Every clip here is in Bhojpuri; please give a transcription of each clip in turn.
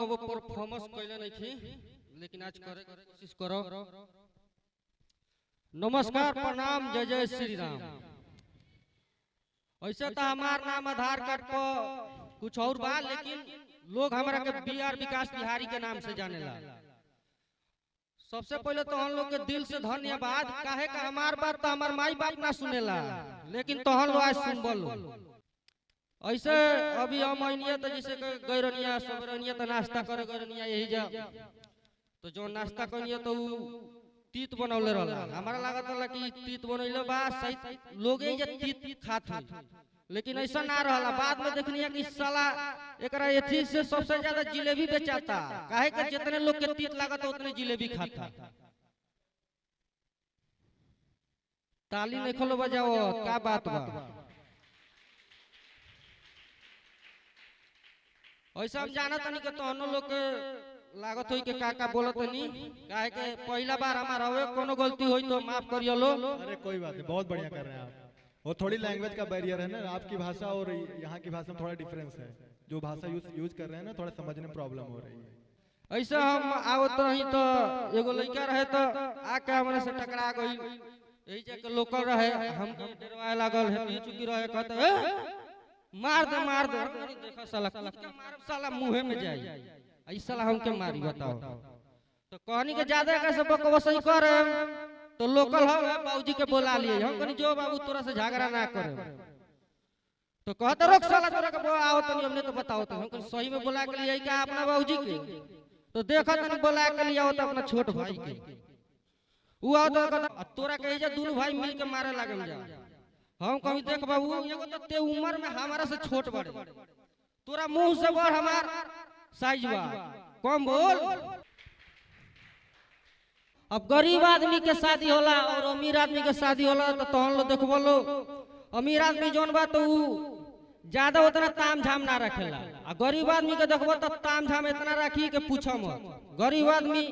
कबो परफॉर्मेंस कैले नहीं थी, लेकिन आज करे कोशिश करो। नमस्कार, प्रणाम, जय जय श्री राम। ऐसे तो हमार नाम आधार कार्ड पर कुछ और बा, लेकिन लोग हमारा के बीआर विकास बिहारी के नाम से जानेला। सबसे पहले तो हम लोग के दिल से धन्यवाद, काहे का हमार बात तो हमार माई बाप ना सुनेला, लेकिन तो हम लोग आज सुनबल। ऐसे अभी हम आइनिया तो जैसे गैरनिया सबरनिया तो नाश्ता करे गैरनिया यही जा, तो जो नाश्ता करिए तो तीत बनौले रहला। हमारा लागत रहला कि तीत बनैले बा सही लोग ये तीत खात हो, लेकिन ऐसा ना रहला। बाद में देखनिया कि साला एकरा एथी से सबसे ज्यादा जिलेबी बेचाता, काहे कि जितने लोग के तीत लागत उतने जिलेबी खाता। ताली नहीं खोलो बजाओ, क्या बात बा। ऐसा हम जानत नहीं कि तोहनो लोग के लागत होई के का बोलत नहीं, काहे के पहला बार हमार हवे, कोनो गलती होई तो माफ करियो लो। अरे कोई बात नहीं, बहुत बढ़िया कर रहे हैं आप। वो थोड़ी लैंग्वेज का बैरियर है ना, आपकी भाषा और यहाँ की भाषा में थोड़ा डिफरेंस है। जो भाषा यूज कर रहे हैं ना, थोड़ा समझने में प्रॉब्लम हो रही है। ऐसा हम आवत रही तो एगो लड़का रहे तो आके हमरे से टकरा गई, यही जाके लोकल रहे, हम डरवाए लागल है, चुकी रहे, कहते मार दे देखो साला मारब साला मुंह में जाई, ऐसा हमके मारी बताओ। तो कहनी के ज्यादा कैसे बकवासी करे, तो लोकल हो बाबूजी के बुला लिए, हम कहनी जो बाबू तोरा से झगड़ा ना करे, तो कहते रोक साला तोरा के आओ तनी हमने तो बताओ। तो हम कहनी सही में बुला के लिए क्या अपना बाबूजी के, तो देखो तनी बुला के लिए आओ तो अपना छोट भाई के उ आओ तो कहता तोरा के जे दोनों भाई मिल के मारे लागल जा। हम कहीं देख बाबू एगो तो ते उम्र में हमारा से छोट बड़े, तोरा मुंह से बड़ हमार साइज बा, कम बोल। अब गरीब आदमी के शादी होला और अमीर आदमी के शादी होला, तो तहन लो देखबो लो अमीर आदमी जोन बा तो ज्यादा उतना ताम झाम ना रखेला, आ गरीब आदमी के देखबो तो ताम झाम इतना राखी के पूछो मत। गरीब आदमी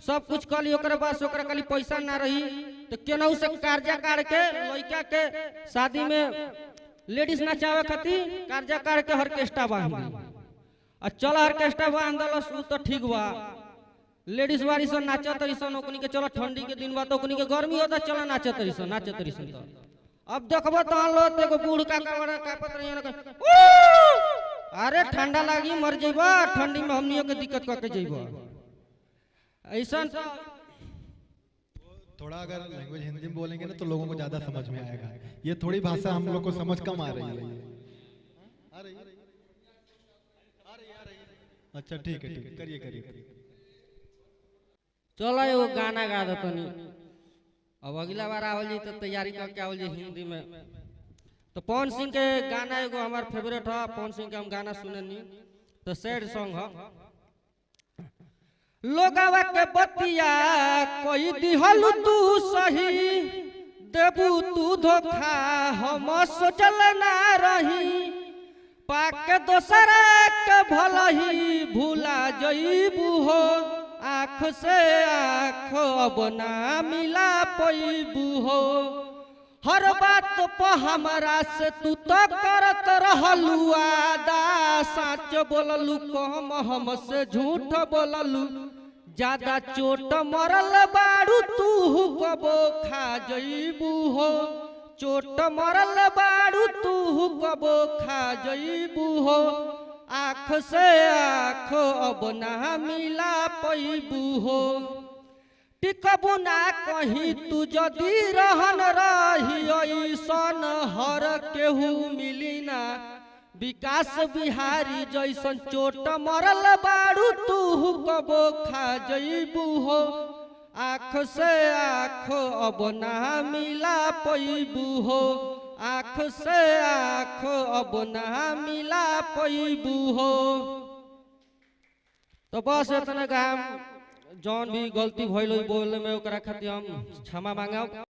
सब कुछ कली ओकरे पास ओकरा कली पैसा ना रही तो केनहू से कर्जा काट के लड़का के शादी में लेडीज नचावे खातिर कर्जा काट के ऑर्केस्ट्रा बांध दी, आ चल ऑर्केस्ट्रा बांध दलस तो ठीक बा। लेडीज वाली सन नाचत तरी सन, ओकनी के चलो ठंडी के दिन बा तो ओकनी के गर्मी होता चलो नाचत तरी सन। अब देखबो तो लो एगो बूढ़ का कमरा कापत रही न, अरे ठंडा लागी मर जइबा, ठंडी में हमनियो के दिक्कत करके जइबा। ऐसा थोड़ा अगर लैंग्वेज हिंदी में बोलेंगे ना तो लोगों को ज्यादा समझ में आएगा। ये थोड़ी भाषा हम लोग को समझ कम आ रही है। अच्छा ठीक है, करिए। चलो एगो गाना गा दो तनी, अब अगला बार आवल जी तो तैयारी करके आवल जी हिंदी में। तो पवन सिंह के गाना एगो हमार फेवरेट है, पवन सिंह के हम गाना सुननी, तो सैड सॉन्ग है। लोगवा के बतिया कोई दिहल तू सही, देबू तू धोखा हम सोचल ना रही, पाके दोसरा के भलही भूला जईबू हो, आँख से आँख अब ना मिला पैबू हो। हर बात पर हमरा से तू तो करत रहलू वादा, सच बोललू कम हमसे झूठ बोललू, ज्यादा चोट मरल बारू तू कबो खा जईबू हो, चोट मरल बारू तू कबो खा जईबू हो, आँख से आँख अब ना मिला पैबू हो। टिकबू ना कहीं तू जदी रहन रही, ऐसन हर केहू मिली ना, विकास बिहारी जैसन चोट मरल बारू तू कबो खा जईबू हो, आँख से आँख अब ना मिला पैबू हो, आँख से आँख अब ना मिला पैबू हो। तो बस इतना काम, जौन भी गलती भइल बोले में ओकरा खातिर हम क्षमा मांगब।